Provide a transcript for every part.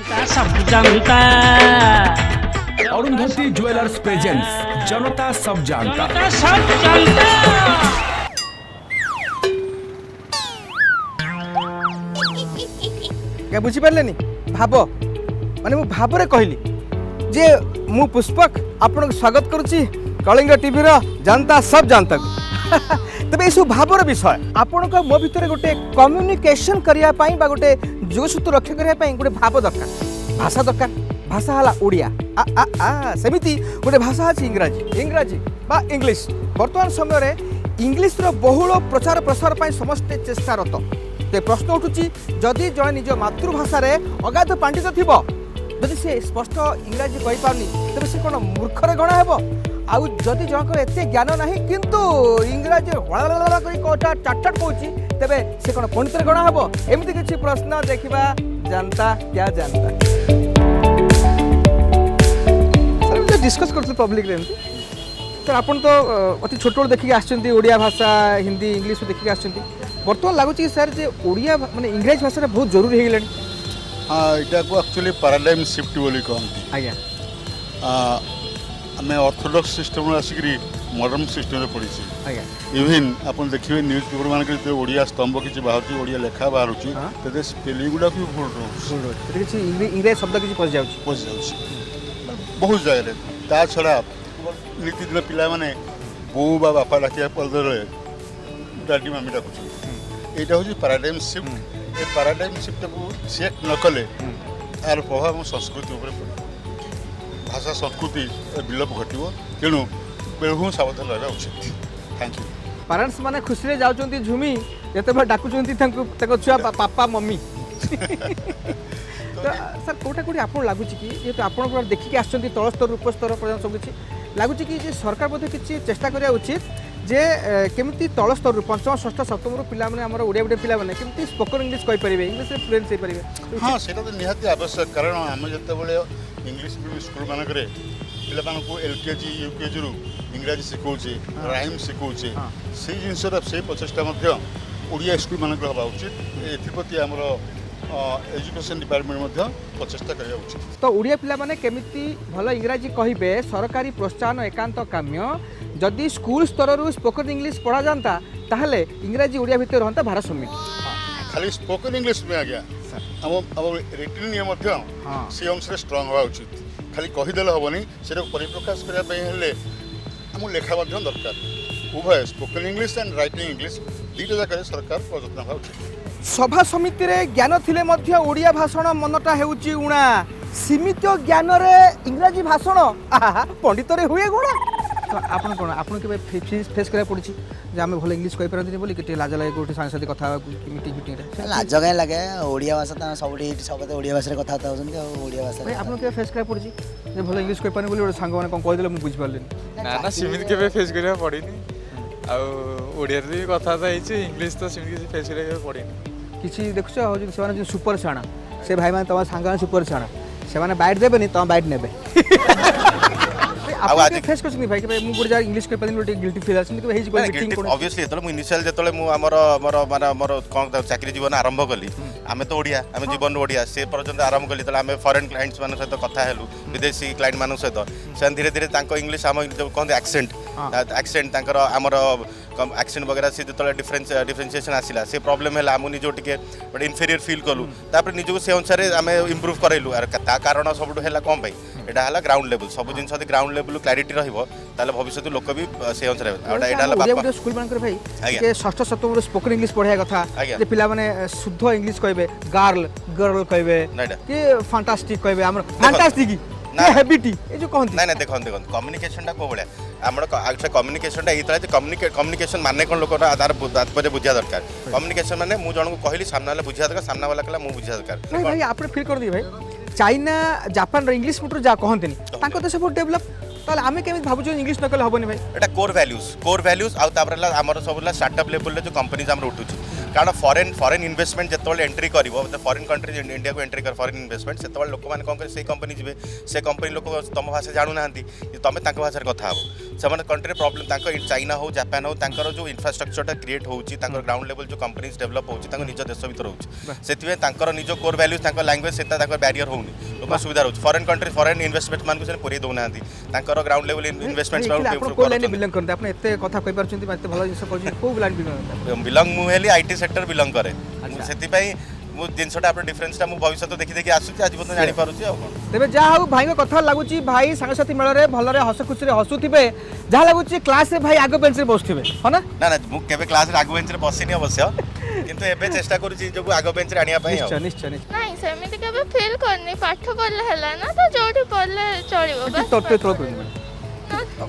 जनता सब जनता Arundhati jewellers presents जनता सब जानता। जनता सब जनता क्या बुझिपारे भाव माने मु भावरे कहली जे मु पुष्पक आपन स्वागत करुच्ची कलिंग टीवी रो जनता सब जानता तबे सब भावर विषय आपन को मो भितर गोटे कम्युनिकेशन करिया पई बा गोटे जोसूत्र रक्षा करिया पई गोटे भाव दरकार भाषा दरकार भाषा हला ओडिया आ आ आ सेमिति गोटे भाषा अछि इंग्राजी बा इंग्लिश वर्तमान समय रे इंग्लिश रो बहुल प्रचार प्रसार पई समस्त चेष्टारत ते प्रश्न उठुची जदि जणे निज मातृभाषा रे अगाध पांडित थिबो जदि से स्पष्ट इंग्राजी कहि पारनी तबे से कोन मूर्खरे गणा हेबो आउ जदि जनकर एते ज्ञान नाही किंतु इंग्राजी हळा करी कोटा टाटट कहूची तबे से कोन पंडित गणा हेबो एमिति किछि प्रश्न देखिबा जनता क्या जानता सर हम डिस्कस करथि पब्लिक रे सर आपन तो अति छोट छोट देखि आछंती ओडिया भाषा हिंदी इंग्लिश देखि आछंती वर्तमान लागुची कि सर जे ओडिया माने इंग्लिश भाषा बहुत जरूरी हे गेलनी हाँ इटा को एक्चुअली पैराडाइम शिफ्ट बोली कहती आज्ञा आम ऑर्थोडॉक्स सिस्टम आसिक मॉडर्न सिस्टम पड़ी आज्ञा इवन आप देखिए न्यूज पेपर मान ओडिया स्तंभ किसी बाहर ओडिया लेखा बाहर तेरे स्पेलिंग गुड़ा भी भूल रोचे इंग्लिश शब्द किसी पशि जाउची पशि जाऊँ बहुत जगह ता छड़ा नीतिदिन पिला माने बो बा बापा डाकिया पदरे डाडी मामी डाकुछ एटा होची पैराडाइम शिफ्ट ए पैराडाइम शिफ्ट को चेक न कले यार प्रभाव संस्कृति ऊपर पड़े भाषा संस्कृति विलोप घटो तेणु बेहू सावधान रहा उचित थैंक यू पेरेंट्स माने खुशी रे जाउचंती झुमी जते डाकुचंती ताको छुआ पापा मम्मी तो सर कोटा कोटी आपन लागुची कि ये तो आपन को देखि के आछंती तळ स्तर रूप स्तर पर्यंत सब किछि लागुची कि जे सरकार मध्ये किछि चेष्टा करिया उचित जे केमती तळ स्तर पंचम षष्ठ सप्तम पिला माने हमर ओडिया मीडियम पिला माने केमती स्पोकन इंग्लिश कहि परिबे इंग्लिश रे फ्लुएंट होई परिबे हाँ सेटा तो निहाती आवश्यक कारण आम जते बेले इंग्लिश मीडियम स्कूल मानक रे पिला मानकु एलकेजी यूकेजी रु इंग्रजी सिखौचे राइम सिखौचे से जिनसर से प्रचेष्टा मध्य ओडिया स्कूल मानक हवा उचित एथिपति हमर एजुकेशन डिपार्टमेंट मध्य प्रचेष्टा करिया उचित तो ओडिया पिला माने केमिति भलो इंग्रजी कहिबे सरकारी प्रोत्साहन एकांत काम्य जदि स्कूल स्तर रु स्पोकन इंग्लिश पढ़ा जानता ताहले इंग्रजी ओडिया भितर रहंता भारसाम्य खाली स्पोकन इंग्लिश में आ गया हम रिटन नियम मध्य से अनुसार स्ट्रांग हवा उचित खाली कहीदेले हेनी से परिप्रकाश करने आम लेखा दरकार उभय spoken English and writing English दुईटा जगह सरकार प्रयत्न हवा उचित सभा समिति रे ज्ञान थिले मध्य ओडिया भाषण मनटा हेउची उणा सीमित ज्ञान रे इंग्रजी भाषण पंडित रे हुए गुणा तो आपन कोन आपन के फेस करा पड़छि जे हमें भलो इंग्लिश कहि परंती बोली केटे लाज लागे गोटे सांसादी कथा मीटिंग मीटिंग रे लाज काहे लागे ओडिया भाषा त सबडी सबते ओडिया भाषा रे कथा होतन ओडिया भाषा भाई आपन के फेस करा पड़छि जे भलो इंग्लिश कहि परनी बोली गोटे सांग माने कोन कहि देले मु बुझि परलिनी ना ना सीमित के फेस करिया पड़िनी आ ओडिया रे कथा त हिची इंग्लिश तो सीमित के फेस करिया पड़िनी किछि देखछ हो जे सेमाने जे सुपर छाणा से भाई माने तमा सांग सुपर छाणा से माने बाइट देबेनी तमा बाइट नेबे आप फेस करछनी भाई के भाई मु गुड जा इंग्लिश के पदिन लोटे गिल्टी फील आछनी कि हेज कोइ मीटिंग कोन ऑब्वियसली जेतले मु इनिशियल जेतले मु हमर माने हमर कोन चाकरी जीवन आरंभ कली आमे तो ओडिया आमे जीवन ओडिया से पर्यंत आरंभ कली तले आमे फॉरेन क्लाइंट्स मान सहित कथा हेलु विदेशी क्लाइंट मान सहित से धीरे धीरे तांको इंग्लिश हम जो कोन एक्सेंट तांकर हमर एक्सेंट वगैरह से जो डिफरेंशिएशन आसिला से प्रॉब्लम है आम निज टिके गोटे इनफेरियर फील कलु तापर निजको से अनुसार आम इम्प्रूव करैलु आर ता कारण सब है कौन भाई यहाँ है ग्राउंड लेवल सब जिन ग्राउंड लेवल क्लारिटी रहा भविष्य लोक भी से अनुसार स्कूल मान भाई षष्ठ सप्तम स्पोकन इंग्लिश पढ़ाया कथा पिला माने शुद्ध इंग्लिश कहबे गर्ल गर्ल कहबे कि फैंटास्टिक कहबे हमर फैंटास्टिक ना हैबिटी ए जो कहंती ना ना देखन कम्युनिकेशन टा को बळ्या हमर कम्युनिकेशन टा एतला जे कम्युनिकेशन माने कोन लोक आधार तात्पर्य बुझिया दरकार कम्युनिकेशन माने मु जणको कहली सामना वाला बुझिया दरकार सामना वाला कला मु बुझिया दरकार भाई आपने फील कर दी भाई चाइना जापान इंग्लिश मोटर जा कहंतनी ताको देश बहुत डेवलप ताले आमे केमि भाबुछु इंग्लिश न कले हबनी भाई एटा कोर वैल्यूज आ तापर हमर सबला स्टार्टअप लेवल जो कंपनीज हमर उठुछु कारण फॉरेन इन्वेस्टमेंट जिते एंट्री कर फॉरेन कंट्री इंडिया को एंट्री कर फॉरेन इन्वेस्टमेंट से लोक मैंने कौन से कंपनी जी से कंपनी लोक तुम भाषा जानू ना तुम भाषा कथा हे ସେମାନେ कंट्री प्रॉब्लम तांको चाइना हो जापान हो तांकर जो इंफ्रास्ट्रक्चरटा क्रिएट होउची तांकर ग्राउंड लेवल जो कंपनीज डेवलप होउची तांको निज देश भीतर होउची सेतिवे तांकर निज कोर वैल्यूज तांकर लैंग्वेज सेता तांकर बैरियर होउनी लोक सुविधा होउची फॉरेन कंट्री फॉरेन इन्वेस्टमेंट मान को से पुरी दउनांती तांकर ग्राउंड लेवल इन्वेस्टमेंट्स आपण को लाइन बिलोंग करते आपण एते कथा कहि परछंती एते भलो जिंस कहछि को लाइन बिलोंग बिलोंग मु हेली आईटी सेक्टर बिलोंग करे सेति पई मु जिनसटा आपण डिफरेंसटा मु भविष्य तो देखि देखि आसुची आज पत जानि पारुची आ तेबे जा हाउ भाई को कथा लागुची भाई सांगसाथी मेल रे भल रे हस खुशी रे हसुथिबे जा लागुची क्लास रे भाई आगो बेंच रे बसथिबे हो ना ना ना मु केबे क्लास रे आगो बेंच रे बसिनी अवश्य किंतु एबे चेष्टा करूची जो आगो बेंच रे आनिया पई निश्चय निश्चय निश्चय नहीं सेमिति केबे फील करनी पाठ पढ़ले हला ना तो जोठी पढ़ले चलिबो बस तो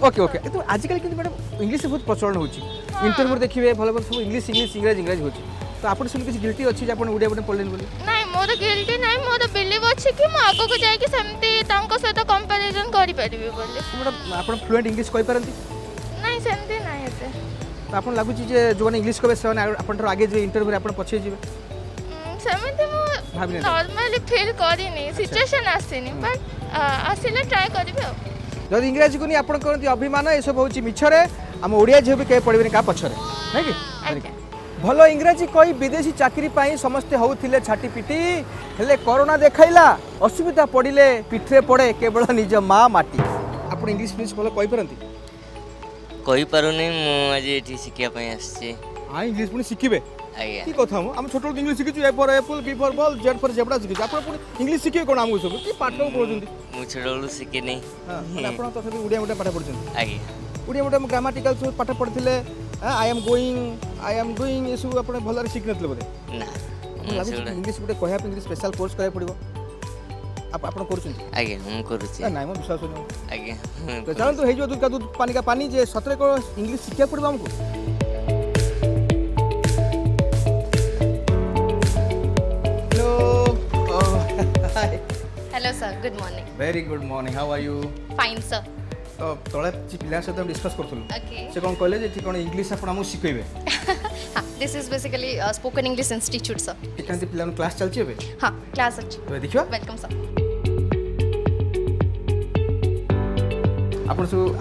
ओके ओके तो आजकल किंतु मैडम इंग्लिश बहुत प्रचलन होची इंटरव्यू देखिबे भल भल सब इंग्लिश इंग्लिश इंग्रेज होची तो आपण सुन किछ गिल्टी अछि जे आपण उडिया बटे पढलेन बोली नहीं मोर गिल्टी नहीं मोर बिलीव अछि कि म आगो को जाय कि सेमिति तांको सहित कंपैरिजन करि परिबे बोली मैडम आपण फ्लुएंट इंग्लिश कहि पारंती नहीं सेमिति नहीं हेते तो आपण लागु छी जे जो इंग्लिश कहबे से आपण रो आगे जे इंटरव्यू रे आपण पछे जिवे सेमिति मु नॉर्मली फील करिनी सिचुएशन आसीनी बट आसीले ट्राई करिबे जदि इंग्रेजी को नहीं आपण करंती अभिमान ए सब होची मिछरे हम ओडिया जे भी के पढिबे का पछरे नै कि भलो इंग्रेजी कही विदेशी चाकरी पाई समस्ते होउथिले छाटी पिटी हेले कोरोना देखाइला असुविधा पड़िले पिठरे पड़े केवल निज माँ माटी आपण इंग्लिश फ्रेंच भलो कहि परंती कहि पारुनी मु आज एठी शिकिया पई आछी आ इंग्लिश पुनी शिखिबे आज्ञा की कथा हम छोटो इंग्लिश शिखिछु A for apple B for ball Z for zebra शिखिछु आपण पुनी इंग्लिश शिखिबे कोन हमहु सब की पाठ पढुचंती मु छोटोलु शिके नै हां आपण तथापि उडिया मोटा पाठ पढुचंती आज्ञा उडिया मोटा ग्रामेटिकल सब पाठ पढिथिले आई एम गोइंग ये सब आपण भलरे शिख नथले बोले ना इंग्लिश गुटे कहया इंग्लिश स्पेशल कोर्स करे पड़िबो आपण करूछन आज्ञा मु करूची नाही म विश्वास नै आज्ञा तो जान तो हे जो दूध का दूध पानी का पानी जे सतरे को इंग्लिश शिखिया पड़िबो हमको hello sir good morning very good morning how are you fine sir तो तळे पिला सहित डिस्कस करथुल ओके से कोन कहले जे ठीक कोन इंग्लिश आपण हमु शिखैबे हां this is basically spoken English institute sir केकांती पिला क्लास चलछि एबे हां क्लास अछि तो देखियो वेलकम सर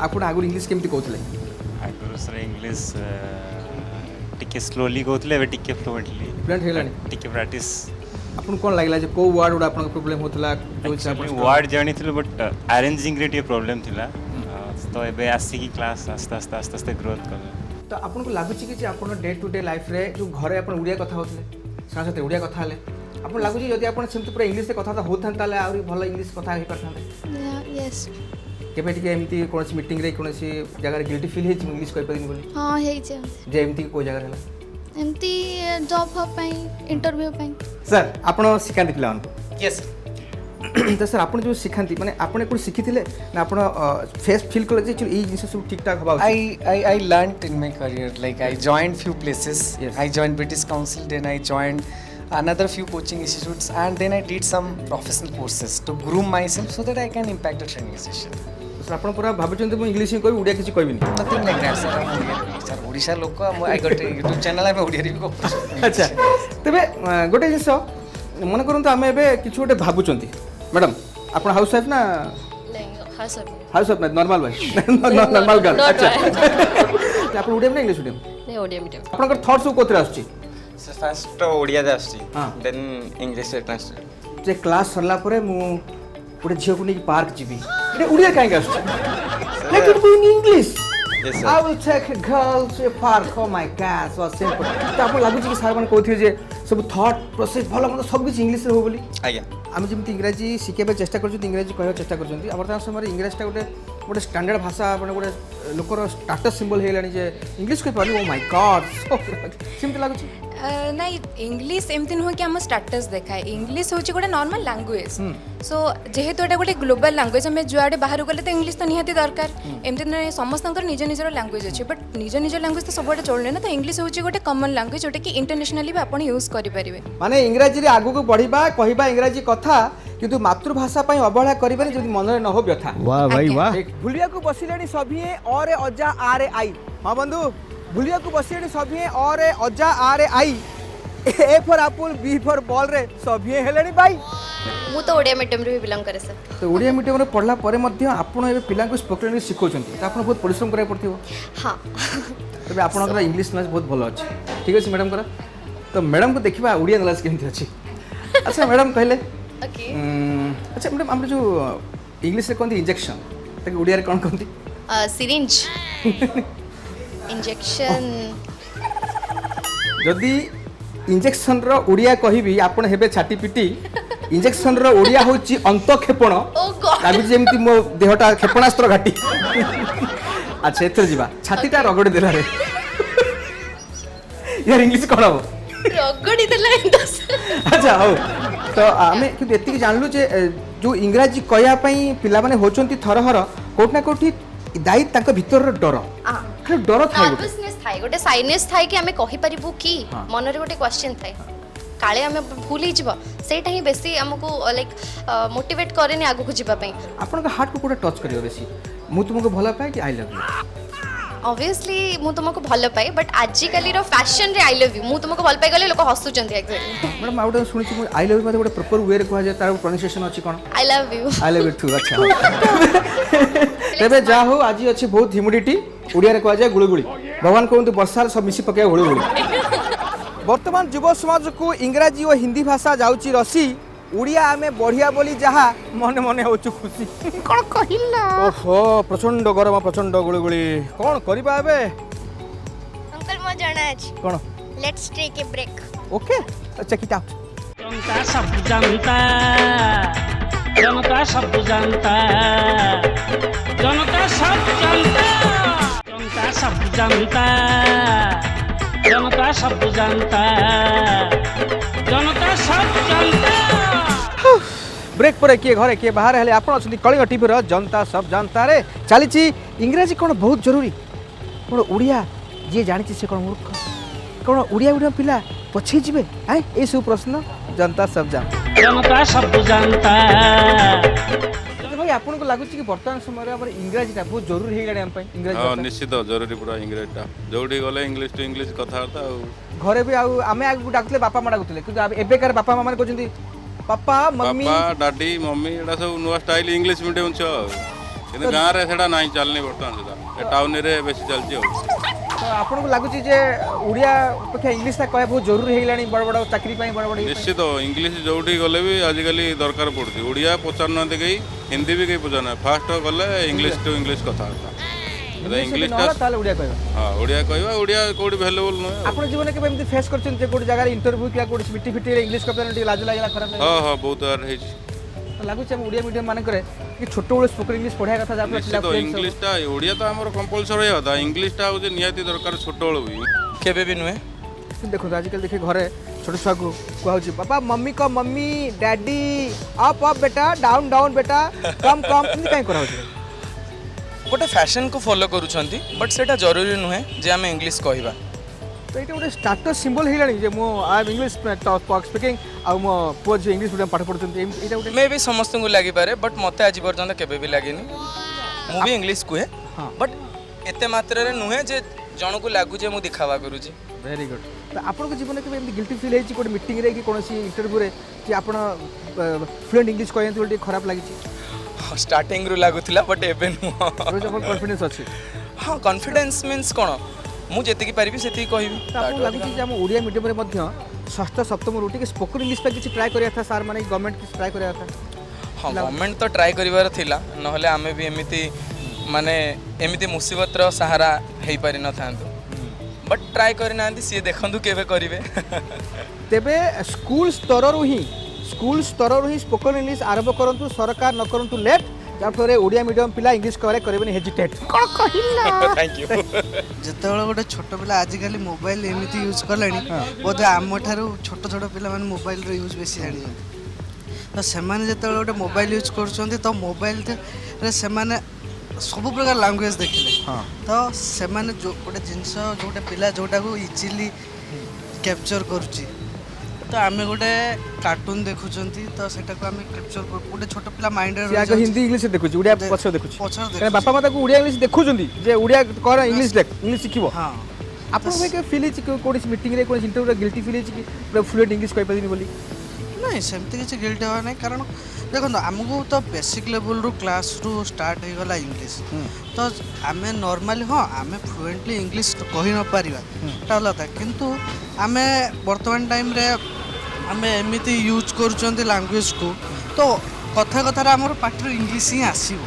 आपण आगु इंग्लिश केमति कहथले आगु सर इंग्लिश टिके स्लोली कहथले एबे टिके फ्लुएंटली फ्लुएंट हेलानी टिके प्रैक्टिस आपण कोन लागला जे को वर्ड उडा आपण प्रॉब्लम होतला जो वर्ड जानि थिलो बट अरेंजिंग रे प्रॉब्लम थिला तो एबे आसी की क्लास आस्ते आस्ते ग्रोथ कर तो आपन को लागु छी कि आपण डे टू डे लाइफ रे जो घरे आपण उडिया कथा होतले साथ साथ उडिया कथा हले आपन लागु छी यदि आपण सेमति पूरा इंग्लिश से कथा होथन ताले आउरी भलो इंग्लिश कथा हे परथांते यस केबे टिके एमती कोनसी मीटिंग रे कोनसी जगह रे गिल्टी फील हे इंग्लिश कहि परिनी बोली हां हे जे जे एमती को जगह हला एमती जॉब पई इंटरव्यू पई सर आपण सिखांती पिलान यस तो सर आपण जो सिखांती माने आपण कोन सिखिथिले ना आपण फेस फील कले जे ई जिंस सब ठीक ठाक हबा I learned in my career, like I joined few places. Yes. I joined British Council, then I joined another few coaching institutes, and then I did some professional courses to groom myself so that I can impact a training session. Sir आपण पूरा भाबचंती मु English कहि उडिया किछि कहबिनी Nothing like that, sir. Sir, Odisha लोक I got a YouTube channel, I Odia रे भी को अच्छा तबे गोटे जिंस मन करंतु आमे एबे किछु गोटे भाबुचंती मैडम आपण हाउस वाइफ ना हाउस वाइफ ना नॉर्मल वाइफ नॉर्मल गर्ल अच्छा आपण उडिया ना इंग्लिश मीडियम नहीं ओडिया मीडियम आपनकर थॉट्स कोतरे आछी सर फर्स्ट ओडिया दे आछी हां देन इंग्लिश रे ट्रांसलेट जे क्लास सरला परे मु गोटे झियो को नै पार्क जीबी एटा उडिया काहे आछी let it be in English Yes, sir. I will take a girl to a park. Oh my God, so simple. तो आपको लागु कि सार मान कहथि जे सब थॉट प्रोसेस भलो मतलब सब कुछ इंग्लिश रे हो बोली आज्ञा आम जमी इंग्राजी शिखेबे चेष्टा कर इंग्राजी कह चेष्टा कर वर्तमान समय इंग्राजीटा गोटे गोटे स्टैंडर्ड भाषा मैंने गोटे लोकर स्टाटस सिंबल हो जे इंग्लिश कहि पानी ओ माय गॉड सेमती लागु नहीं इंग्लिश एमती नुह कि आम स्टाटस देखाए इंग्लिश हूँ गोटे नॉर्मल लैंग्वेज सो जेहेतु एटा गोटे ग्लोबल लैंग्वेज आम जुआडे बाहर गले तो इंग्लिश तो निहाती दरकार एमती समस्त निज निजर लैंग्वेज अच्छे बट निज निज लैंग्वेज तो सबुआडे चलने ना तो इंग्लिश हूँ गोटे कॉमन लैंग्वेज जोटा कि इंटरनेशनली भी आप यूज करेंगे माने इंग्राजी रे आगु को बढ़िबा कहिबा इंग्राजी कथा किंतु मातृभाषा पई अवहेला करिबे जदि मन रे न हो व्यथा वाह भाई वाह भुलिया को बसिलेनी सभिए और अजा आरे आई हां बंधु भुलिया को बसिलेनी सभिए और अजा आरे आई A for apple B for ball रे सभिए हेलेनी भाई मु तो ओडिया मीडियम रे बिलोंग करे सर तो ओडिया मीडियम रे पढ़ला परे मध्ये आपण एबे पिला को स्पोकन इंग्लिश सिखौचंती त आपण बहुत परिश्रम करे पड़थिबो हां तबे आपनकर इंग्लिश नॉलेज बहुत भलो अछि ठीक अछि मैडम कर तो मैडम को देखिबा ओडिया नॉलेज केमति अछि अच्छा मैडम कहले ओके अच्छा मैडम हम जो इंग्लिश रे कोनती इंजेक्शन तक ओडिया रे कोन कोनती सिरिंज इंजेक्शन जदि इंजेक्शन रो ओडिया कहिबी आपण हेबे छाती पिटी इंजेक्शन रो ओडिया होची अंतक्षेपण लागु जेमति मो देहटा क्षेपणास्त्र घाटी अच्छा एथर जीवा छातीटा रगड़ी देला रे यार इंग्लिश कोन हो रगड़ी देला अच्छा हो तो आमे कि एतिक जानलु जे जो इंग्रजी कहया पई पिला माने होचंती थरहर कोट ना कोठी दाई तांको भीतर डर खाली डर थाई नर्वसनेस थाई गोटे साइनेस थाई कि हमें कहि परिबु की मन रे गोटे क्वेश्चन थाई काले हमें भूल ही जीव सेटा ही बेसी हमको लाइक मोटिवेट करेनी आगु को जीवा पई आपन का हार्ट को कोटा टच करियो बेसी मु तुमको भला पाए कि आई लव यू ऑब्वियसली मु तुमको भल पाए बट आजिकली रो फैशन रे आई लव यू मु तुमको भल पाए गले लोक हसु चंती एक्चुअली मैडम आउट सुनि छी आई लव यू मतलब गोटे प्रॉपर वे रे कहया जाय तार प्रोनाउंसिएशन अछि कोन आई लव यू टू अच्छा तेबे जा हो आज अछि बहुत ह्यूमिडिटी उड़िया रे कहया जाय गुळगुळी भगवान कोन वर्षा सब मिसी पके गुळगुळी वर्तमान युव समाज को इंग्रजी और हिंदी भाषा जाउची रसी उड़िया आमे बढ़िया बोली जहा मने मने होचु खुशी कोन कहिला ओहो प्रचंड गरम प्रचंड गुळगुळी कोन करबा एबे अंकल म जाना अछि कोन let's take a break okay check it out जनता सब जानता जनता सब जानता जनता सब जानता जनता सब जानता जनता सब जानता जनता सब जानता ब्रेक पर किए घरे किए बाहर हेले आपण अछि कलिंग टीवी रो जनता सब जानता रे चलीची इंग्रजी कोन बहुत जरूरी कोन उड़िया जे जानि से कोन मूर्ख कोन उड़िया उड़िया पिला पछे जिवे हैं ए सब प्रश्न जनता सब जनता सब जानता भाई आपन को लागु कि वर्तमान समय रे हमर इंग्रजीटा बहुत जरूरी हे गाडी हम पई इंग्रजी हां निश्चित जरूरी पूरा इंग्रजीटा जोडी गले इंग्लिश टू इंग्लिश कथा होता घरे भी आउ आमे आगु डाकले बापा मा डाकुतले किंतु एबे कर बापा मामा कहजंती papa mummy papa daddy mummy एडा सब नुवा स्टाइल इंग्लिश मीडियम छ किने गां रे सेडा नाही चलनी वर्तमान सेडा टाउन रे बेसी चलची हो तो आपन को लागु जे उड़िया अपेक्षा इंग्लिश ता कहे बहुत जरूरी हे लानी बड़ बड़ चाकरी पई बड़ बड़ निश्चित इंग्लिश जोडी गले भी आजिकली दरकार पड़ती उड़िया पचार न गई हिंदी भी कहीं पचार फास्ट गले इंग्लिश टू इंग्लिश कथा इंग्लिश ताले उड़िया कहबा हां उड़िया कहबा उड़िया कोडी वैल्यूएबल न आपन जीवन के एमती फेस करछन जे कोडी जगह इंटरव्यू किया कोडी मिट्टी फिटी रे इंग्लिश कहबा टी लाज लागला खराब हां हां बहुत बार हे लागु हम उड़िया मीडियम माने करे कि छोटो बेले स्पोकन इंग्लिश पढ़ाया कथा जा निश्चित इंग्लिश ता उड़िया तो हमर कंपलसरी होता इंग्लिश ता हो जे नियति दरकार छोटो भी केबे भी नुहे देखो आजकल देखे घरे छोटे छुआ को कहूँ पापा मम्मी को मम्मी डैडी अप अप बेटा डाउन डाउन बेटा कम कम एमती कहीं करा गोटे फैशन को फॉलो करूछंती बट सेटा जरूरी नुहे जे आमे इंग्लिश कहबा तो ये गोटे स्टाटस सिंबल हे लानी जे मो आई एम इंग्लिश स्पीकिंग आ मो पुआ जे इंग्लिश मीडियम पाठ पढुछंती एटा गोटे मे भी समस्त को लागि पारे बट मते आज पर्यंत केबे भी लागेनी मु भी इंग्लिश कुहे बट एते मात्रा रे नुहे जे जण को लागु जे मु दिखावा करूची वेरी गुड तो आपन को जीवन के एमती गिल्टी फील हेची कोड मीटिंग रे कि कोनोसी इंटरव्यू रे कि आपन फ्लुएंट इंग्लिश कहयंती बोली खराब लागिची स्टार्टिंग रू लागुथिला बट एबे नु रोज अपन कॉन्फिडेंस अछि हां कॉन्फिडेंस मींस कोन मु जेति की पारिबी सेति कहबी आपन लागुची जे हम ओडिया मीडियम रे मध्य षष्ठ सप्तम रोटी के स्पोकन इंग्लिश पे किछि ट्राई करिया था सर माने गवर्नमेंट किछि ट्राई करिया था हां गवर्नमेंट तो ट्राई करिवार थिला नहले आमे भी एमिति माने एमिति मुसीबत रो सहारा हेई पारि न थांतो बट ट्राई करि नांती सी देखंदु केबे करिवे तेबे स्कूल स्तर रु ही स्पोकन इंग्लिश आरंभ करंतु सरकार न करंतु लेट जाफरे ओडिया मीडियम पिला इंग्लिश करे करबेनी हेजिटेट कोन कहिला थैंक यू जतबेले गोटे छोट पिला आजिकली मोबाइल एमिति यूज करलेनी बोधे आम ठारू छोट छोट पिला माने मोबाइल रो यूज बेसी जानि तो सेमाने जतबेले गोटे मोबाइल यूज करछन्ती तो मोबाइल रे सेमाने सब प्रकार लैंग्वेज देखिले तो सेमाने जो गोटे जिंस जोटे पिला जोटा को इजीली कैप्चर करूची तो आमे गोटे कार्टून देखुचंती तो सेटा को आमे कैप्चर गोटे छोट पिला माइंड रे आगे हिंदी इंग्लिश देखुची उड़िया पछ देखुची कारण बापा माता को उड़िया इंग्लिश देखुचंती जे उड़िया कर इंग्लिश देख इंग्लिश सिखिबो हां आपन भाई के फील अछि कोडी मीटिंग रे कोडी इंटरव्यू रे गिल्टी फील अछि कि पूरा फ्लुएंट इंग्लिश कहि पादिनी बोली ନାଇଁ ସେମିତି କିଛି ଗିଲ୍ଟ ହେବା ନାହିଁ କାରଣ ଦେଖନ୍ତୁ ଆମକୁ ତ ବେସିକ୍ ଲେଭେଲରୁ କ୍ଲାସ୍ରୁ ଷ୍ଟାର୍ଟ ହେଇଗଲା ଇଂଲିଶ ତ ଆମେ ନର୍ମାଲି ହଁ ଆମେ ଫ୍ଲୁଏଣ୍ଟଲି ଇଂଲିଶ କହି ନପାରିବା ଏଟା ଅଲଗା କିନ୍ତୁ ଆମେ ବର୍ତ୍ତମାନ ଟାଇମ୍ରେ ଆମେ ଏମିତି ୟୁଜ୍ କରୁଛନ୍ତି ଲାଙ୍ଗୁଏଜକୁ ତ କଥା କଥାରେ ଆମର ପାଟିରୁ ଇଂଲିଶ ହିଁ ଆସିବ।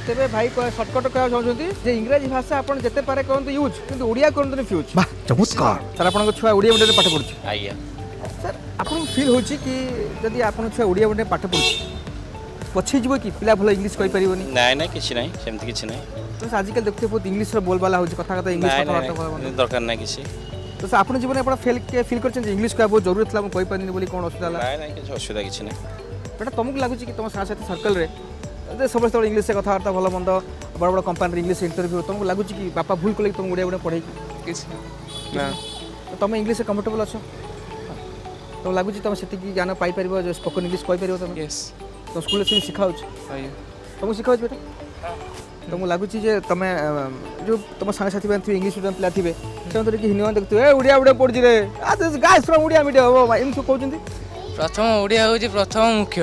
ତେବେ ଭାଇ ସର୍ଟକଟ୍ କହିବାକୁ ଚାହୁଁଛନ୍ତି ଯେ ଇଂରାଜୀ ଭାଷା ଆପଣ ଯେତେ ପାରେ କରନ୍ତୁ ୟୁଜ୍ କିନ୍ତୁ ଓଡ଼ିଆ କରନ୍ତୁନି ଫ୍ୟୁଜ୍। ଚମତ୍କାର ସାର୍ ଆପଣଙ୍କ ଛୁଆ ଓଡ଼ିଆ ମିଡ଼ିୟମରେ ପାଠ ପଢ଼ୁଛି ଆଜ୍ଞା ସାର୍ ଆପଣଙ୍କୁ ଫିଲ୍ ହେଉଛି କି ଯଦି ଆପଣଙ୍କ ଛୁଆ ଓଡ଼ିଆ ମିଡ଼ିୟମରେ ପାଠ ପଢ଼ୁଛି ପଛେଇ ଯିବ କି ପିଲା ଭଲ ଇଂଲିଶ କହିପାରିବନି? ନାଇଁ ନାଇଁ କିଛି ନାହିଁ ସେମିତି କିଛି ନାହିଁ ତ ଆଜିକାଲି ଦେଖୁଥିବେ ବହୁତ ଇଂଲିଶର ବୋଲବାଲା ହେଉଛି କଥା ଇଂଲିଶ କଥାବାର୍ତ୍ତା ଦରକାର ନାହିଁ କିଛି ତ ଆପଣ ଜୀବନରେ ଆପଣ ଫିଲ୍ କରିଛନ୍ତି ଇଂଲିଶ କହିବା ବହୁତ ଜରୁରୀ ଥିଲା ମୁଁ କହିପାରିନି ବୋଲି କ'ଣ ଅସୁବିଧା ହେଲା? ନାଇଁ ନାଇଁ କିଛି ଅସୁବିଧା କିଛି ନାହିଁ ବେଟା ତୁମକୁ ଲାଗୁଛି କି ତୁମ ସାଙ୍ଗସାଥି ସର୍କଲରେ ସମସ୍ତେ ଇଂଲିଶରେ କଥାବାର୍ତ୍ତା ଭଲ ମନ୍ଦ ବଡ଼ ବଡ଼ କମ୍ପାନୀରେ ଇଂଲିଶ ଇଣ୍ଟରଭ୍ୟୁ ତୁମକୁ ଲାଗୁଛି କି ବାପା ଭୁଲ କଲେ ତୁମକୁ ଓଡ଼ିଆ ଓଡ଼ିଆ ପଢ଼େଇକି କିଛି ନା ତୁମେ ଇଂଲିଶରେ କମ୍ଫର୍ଟେବଲ୍ ଅଛ ତୁମକୁ ଲାଗୁଛି ତୁମେ ସେତିକି ଜ୍ଞାନ ପାଇପାରିବ ଯେ ସ୍ପୋକନ୍ ଇଂଲିଶ କହିପାରିବ ତୁମେ ତୁମ ସ୍କୁଲରେ ସେମିତି ଶିଖାଉଛି ତୁମକୁ ଶିଖାଉଛି ବେଟା ତୁମକୁ ଲାଗୁଛି ଯେ ତୁମେ ଯେଉଁ ତୁମ ସାଙ୍ଗସାଥି ମାନେ ଥିବେ ଇଂଲିଶ ମିଡ଼ିୟମ୍ ପିଲା ଥିବେ ସେମାନେ କି ହିନ୍ଦୀ ଦେଖୁଥିବେ ଏ ଓଡ଼ିଆ ଓଡ଼ିଆ ପଢ଼ୁଛି ରେ ଗାଇସ୍ ଫ୍ରମ୍ ଓଡ଼ିଆ ମିଡ଼ିୟମ୍ ଏମିତି ସବୁ କହୁଛନ୍ତି। ପ୍ରଥମ ଓଡ଼ିଆ ହେଉଛି ପ୍ରଥମ ମୁଖ୍ୟ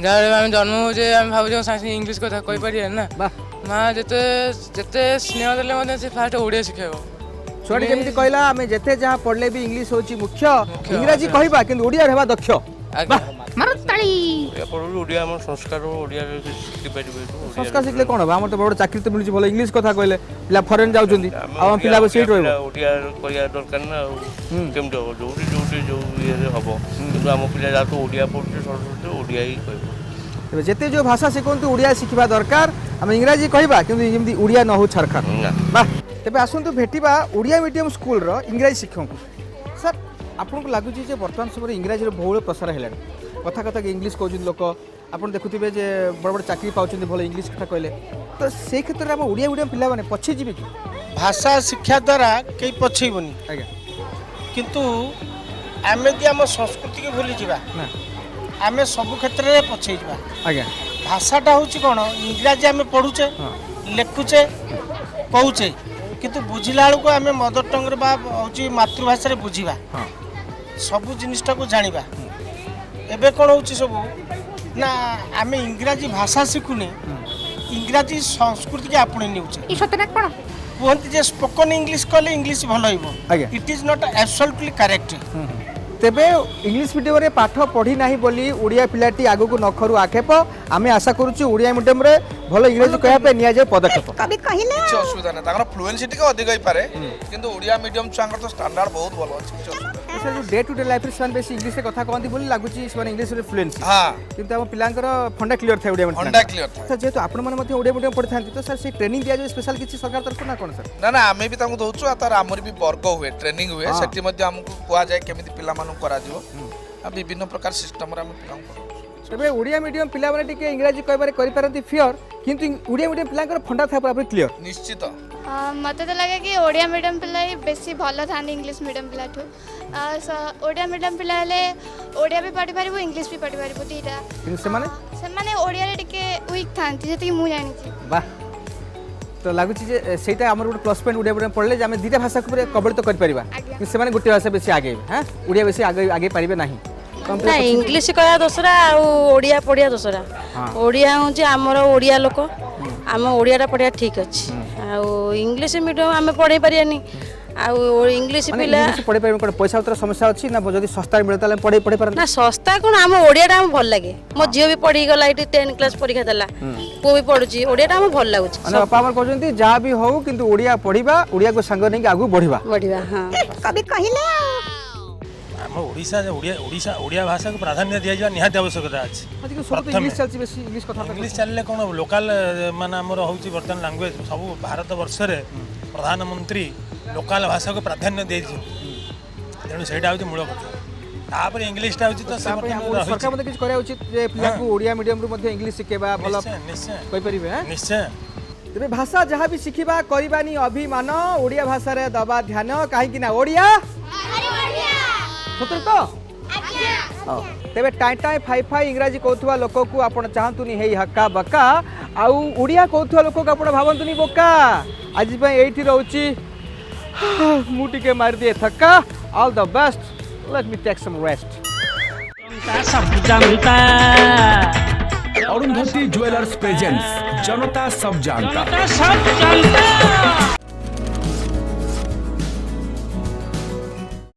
ଯାହା ଆମେ ଜନ୍ମ ହେଉଛେ ଆମେ ଭାବୁଛେ ସାଙ୍ଗେ ଇଂଲିଶ କଥା କହିପାରିବା ନା ମା ଯେତେ ଯେତେ ସ୍ନେହ ଦେଲେ ମଧ୍ୟ ସେ ଫାଷ୍ଟ ଓଡ଼ିଆ ଶିଖାଇବ। ଛୁଆଟି ଯେମିତି କହିଲା ଆମେ ଯେତେ ଯାହା ପଢ଼ିଲେ ବି ଇଂଲିଶ ହେଉଛି ମୁଖ୍ୟ ଇଂରାଜୀ କହିବା କିନ୍ତୁ ଓଡ଼ିଆ ହେବା ଦକ୍ଷ। ଓଡ଼ିଆ ଆମର ସଂସ୍କାର ଓଡ଼ିଆରେ ଶିଖିପାରିବେ ସଂସ୍କାର ଶିଖିଲେ କ'ଣ ହେବ ଆମର ତ ବଡ଼ ଚାକିରି ତ ମିଳୁଛି ଭଲ ଇଂଲିଶ କଥା କହିଲେ ପିଲା ଫରେନ୍ ଯାଉଛନ୍ତି ଆଉ ଆମ ପିଲା ସେଇଠି ରହିବ ଓଡ଼ିଆ କରିବା ଦରକାର ନା ଆଉ କେମିତି ହେବ ଯୋଉଠି ଯୋଉଠି ଯୋଉ ଇଏରେ ହେବ କିନ୍ତୁ ଆମ ପିଲା ଯାହା ତ ଓଡ଼ିଆ ପଢ଼ୁଛି ସରସ୍ୱତୀ ଓଡ଼ିଆ ହିଁ କହିବ। ତେବେ ଯେତେ ଯେଉଁ ଭାଷା ଶିଖନ୍ତୁ ଓଡ଼ିଆ ଶିଖିବା ଦରକାର ଆମେ ଇଂରାଜୀ କହିବା କିନ୍ତୁ ଯେମିତି ଓଡ଼ିଆ ନ ହଉ ଛାରଖାର ବା। ତେବେ ଆସନ୍ତୁ ଭେଟିବା ଓଡ଼ିଆ ମିଡ଼ିୟମ୍ ସ୍କୁଲର ଇଂରାଜୀ ଶିକ୍ଷକଙ୍କୁ। ସାର୍ ଆପଣଙ୍କୁ ଲାଗୁଛି ଯେ ବର୍ତ୍ତମାନ ସମୟରେ ଇଂରାଜୀର ବହୁଳ ପ୍ରସାର ହେଲାଣି କଥା କଥା ଇଂଲିଶ କହୁଛନ୍ତି ଲୋକ ଆପଣ ଦେଖୁଥିବେ ଯେ ବଡ଼ ବଡ଼ ଚାକିରି ପାଉଛନ୍ତି ଭଲ ଇଂଲିଶ କଥା କହିଲେ ତ ସେଇ କ୍ଷେତ୍ରରେ ଆମ ଓଡ଼ିଆ ମିଡ଼ିୟମ୍ ପିଲାମାନେ ପଛେଇ ଯିବେ କି? ଭାଷା ଶିକ୍ଷା ଦ୍ୱାରା କେହି ପଛେଇବନି ଆଜ୍ଞା କିନ୍ତୁ ଆମେ ଯଦି ଆମ ସଂସ୍କୃତିକୁ ଭୁଲିଯିବା ଆମେ ସବୁ କ୍ଷେତ୍ରରେ ପଛେଇଯିବା। ଆଜ୍ଞା ଭାଷାଟା ହେଉଛି କ'ଣ ଇଂରାଜୀ ଆମେ ପଢ଼ୁଛେ ଲେଖୁଛେ କହୁଛେ କିନ୍ତୁ ବୁଝିଲା ବେଳକୁ ଆମେ ମଦର ଟଙ୍ଗରେ ବା ହେଉଛି ମାତୃଭାଷାରେ ବୁଝିବା ସବୁ ଜିନିଷଟାକୁ ଜାଣିବା। ଏବେ କ'ଣ ହେଉଛି ସବୁ ନା ଆମେ ଇଂରାଜୀ ଭାଷା ଶିଖୁନେ ଇଂରାଜୀ ସଂସ୍କୃତିକି ଆପଣେଇ ନେଉଛେ କୁହନ୍ତି ଯେ ସ୍ପୋକନ୍ ଇଂଲିଶ କଲେ ଇଂଲିଶ ଭଲ ହେବ it is not absolutely correct. ତେବେ ଇଂଲିଶ ମିଡ଼ିୟମରେ ପାଠ ପଢ଼ି ନାହିଁ ବୋଲି ଓଡ଼ିଆ ପିଲାଟି ଆଗକୁ ନଖରୁ ଆକ୍ଷେପ ଆମେ ଆଶା କରୁଛୁ ଓଡ଼ିଆ ମିଡ଼ିୟମରେ ଭଲ ଇଂରାଜୀ କହିବା ପାଇଁ ନିଆଯାଏ ପଦକ୍ଷେପ। କିଛି ଅସୁବିଧା ନାହିଁ ତାଙ୍କର ଫ୍ଲୁଏନ୍ସି ଟିକେ ଅଧିକ ହେଇପାରେ କିନ୍ତୁ ଓଡ଼ିଆ ମିଡ଼ିୟମ୍ ଛୁଆଙ୍କର ତ ଷ୍ଟାଣ୍ଡାର୍ଡ ବହୁତ ଭଲ ଅଛି କିଛି ଅସୁବିଧା ନାହିଁ। ଡେ ଟୁ ଡେ ଲାଇଫରେ ସେମାନେ ବେଶୀ ଇଂଲିଶରେ କଥା କହନ୍ତି ବୋଲି ଲାଗୁଛି ସେମାନେ ଇଂଲିଶରେ ଫ୍ଲୁଏନ୍ସି କିନ୍ତୁ ଆମ ପିଲାଙ୍କର ଫଣ୍ଡା କ୍ଲିୟର ଥାଏ ଓଡ଼ିଆ ମିଡ଼ିୟମ୍ ସାର୍ ଯେହେତୁ ଆପଣମାନେ ମଧ୍ୟ ଓଡ଼ିଆ ମିଡ଼ିୟମ୍ ପଢ଼ିଥାନ୍ତି ତ ସାର୍ ସେଇ ଟ୍ରେନିଂ ଦିଆଯାଏ ସ୍ପେଶାଲ କିଛି ସରକାର ତରଫରୁ ନା କ'ଣ ସାର୍? ନା ଆମେ ବି ତାଙ୍କୁ ଦେଉଛୁ ଆଉ ତାର ଆମର ବି ବର୍ଗ ହୁଏ ଟ୍ରେନିଂ ହୁଏ ସେଠି ମଧ୍ୟ ଆମକୁ କୁହାଯାଏ କେମିତି ପିଲାମାନଙ୍କୁ କରାଯିବ ଆଉ ବିଭିନ୍ନ ପ୍ରକାର ସିଷ୍ଟମରେ ଆମେ ପିଲାଙ୍କୁ କରାଉଛୁ। ତେବେ ଓଡ଼ିଆ ମିଡ଼ିୟମ୍ ପିଲାମାନେ ଟିକେ ଇଂରାଜୀ କହିବାରେ କରିପାରନ୍ତି ଫିଅର କିନ୍ତୁ ଓଡ଼ିଆ ମିଡ଼ିୟମ୍ ପିଲାଙ୍କର ଫଣ୍ଡା ଥାଏ ପୁରା କ୍ଲିୟର ନିଶ୍ଚିତ। ମୋତେ ତ ଲାଗେ କି ଓଡ଼ିଆ ମିଡ଼ିୟମ୍ ପିଲା ହିଁ ବେଶୀ ଭଲ ଥାନ୍ତି ଇଂଲିଶ ମିଡ଼ିୟମ୍ ପିଲାଠୁ। ଓଡ଼ିଆ ମିଡ଼ିୟମ୍ ପିଲା ହେଲେ ଓଡ଼ିଆ ବି ପଢ଼ିପାରିବୁ ଇଂଲିଶ ବି ପଢ଼ିପାରିବୁ ଦୁଇଟା କିନ୍ତୁ ସେମାନେ ଓଡ଼ିଆରେ ଟିକେ ୱିକ୍ ଥାନ୍ତି ଯେତିକି ମୁଁ ଜାଣିଛି। ବାଃ ତ ଲାଗୁଛି ଯେ ସେଇଟା ଆମର ଗୋଟେ ପ୍ଲସ୍ ପଏଣ୍ଟ ଓଡ଼ିଆ ମିଡ଼ିୟମ୍ ପଢ଼ିଲେ ଯେ ଆମେ ଦୁଇଟା ଭାଷାକୁ କବଳିତ କରିପାରିବା କିନ୍ତୁ ସେମାନେ ଗୋଟେ ଭାଷା ବେଶୀ ଆଗେଇବେ ଓଡ଼ିଆ ବେଶୀ ଆଗେଇ ପାରିବେ ନାହିଁ। ନା ଇଂଲିଶ କହିବା ଦୋସରା ଆଉ ଓଡ଼ିଆ ପଢ଼ିବା ଦୋସରା ଓଡ଼ିଆ ହେଉଛି ଆମର ଓଡ଼ିଆ ଲୋକ ଆମ ଓଡ଼ିଆଟା ପଢ଼ିବା ଠିକ୍ ଅଛି ଆଉ ଇଂଲିଶ ମିଡ଼ିୟମ୍ ଆମେ ପଢ଼େଇ ପାରିବାନି ଆଉ ଇଂଲିଶ ପିଲା ପଢ଼େଇ ପାରିବେ କ'ଣ ପଇସା ପତ୍ର ସମସ୍ୟା ଅଛି ନା ଯଦି ଶସ୍ତାରେ ମିଳେ ତାହେଲେ ପଢ଼େଇ ପାରନ୍ତି ନା ଶସ୍ତା କ'ଣ ଆମ ଓଡ଼ିଆଟା ଆମକୁ ଭଲ ଲାଗେ ମୋ ଝିଅ ବି ପଢ଼ିଗଲା ଏଇଠି 10 କ୍ଲାସ୍ ପରୀକ୍ଷା ଦେଲା ପୁଅ ବି ପଢ଼ୁଛି ଓଡ଼ିଆଟା ଆମକୁ ଭଲ ଲାଗୁଛି ବାପା ଆମର କହୁଛନ୍ତି ଯାହା ବି ହଉ କିନ୍ତୁ ଓଡ଼ିଆ ପଢ଼ିବା ଓଡ଼ିଆକୁ ସାଙ୍ଗ ନେଇକି ଆଗକୁ ବଢ଼ିବା ହଁ କବି କହିଲେ ଆମ ଓଡ଼ିଆ ଭାଷାକୁ ପ୍ରାଧାନ୍ୟ ଦିଆଯିବା ନିହାତି ଆବଶ୍ୟକତା ଅଛି। ଇଂଲିଶ ଚାଲିଲେ କ'ଣ ଲୋକାଲ ମାନେ ଆମର ହେଉଛି ବର୍ତ୍ତମାନ ଲାଙ୍ଗୁଏଜ ସବୁ ଭାରତ ବର୍ଷରେ ପ୍ରଧାନମନ୍ତ୍ରୀ ଲୋକାଲ ଭାଷାକୁ ପ୍ରାଧାନ୍ୟ ଦେଇଛନ୍ତି ତେଣୁ ସେଇଟା ହେଉଛି ମୂଳ କଥା ତାପରେ ଇଂଲିଶଟା ହେଉଛି ତ ସରକାର ମଧ୍ୟ କିଛି କରିବା ଉଚିତ ଯେ ପିଲାଙ୍କୁ ଓଡ଼ିଆ ମିଡ଼ିୟମରୁ ମଧ୍ୟ ଇଂଲିଶ ଶିଖେଇବା ଭଲ କହିପାରିବେ ନିଶ୍ଚୟ। ତେବେ ଭାଷା ଯାହା ବି ଶିଖିବା କରିବାନି ଅଭିମାନ ଓଡ଼ିଆ ଭାଷାରେ ଦେବା ଧ୍ୟାନ କାହିଁକି ନା ଓଡ଼ିଆ ସତରେ ତ ତେବେ ଟାଇ ଟାଇ ଫାଇ ଫାଇ ଇଂରାଜୀ କହୁଥିବା ଲୋକକୁ ଆପଣ ଚାହାନ୍ତୁନି ହେଇ ହକା ବକା ଆଉ ଓଡ଼ିଆ କହୁଥିବା ଲୋକକୁ ଆପଣ ଭାବନ୍ତୁନି ବୋକା ଆଜି ପାଇଁ ଏଇଠି ରହୁଛି ମୁଁ ଟିକେ ମାରିଦିଏ ଥକା all the best let me take some rest. जनता सब जानता अरुंधति ज्वेलर्स प्रेजेंट्स जनता सब जानता। जनता सब जानता।